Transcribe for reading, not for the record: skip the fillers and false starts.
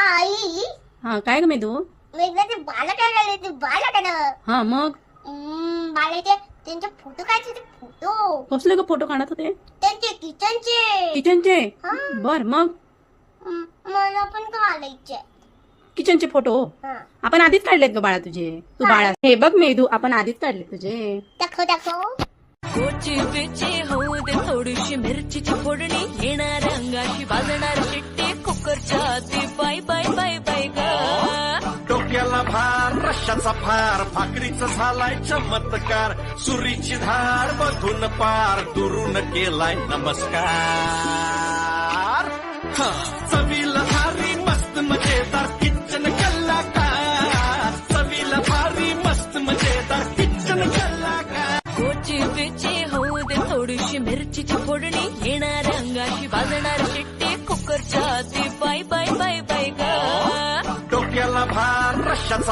आई हा काय ग मेदू? मी एकदा ते बाला काढले ते बाला काढ हा मग बालाचे त्यांचे फोटो काढले ते फोटो कसले ग फोटो काढत होते? त्यांचे किचनचे किचनचे? हा. बर मग मला पण काढायचे किचनचे फोटो हा आपण आधीच काढलेत ग बाळा तुझे. तू बाळा हे बघ मेदू आपण आधीच काढले तुझे. दाखव दाखव कोची बिची होऊ दे थोडीशी मिरचीची फोडणी येणार अंगाची वाजणार शिट्टी कुकरच्या आधी बाय बाय बाय बाय ग डोक्याला भार रश्याचा फार भाकरीचा झालाय चमत्कार सुरीची धार मधून पार दुरून केलाय नमस्कार. चवीला भारी मस्त मजेदार किचन कलाकार चवीला भारी मस्त मजेदार किचन कलाकार. कोची बिची होऊ दे थोडीशी मिरचीची फोडणी येणार अंगाची वाजणार शिट्टी कुकरच्या आधी बाय बाय बाय बाय ग डोक्याला भार रश्याचा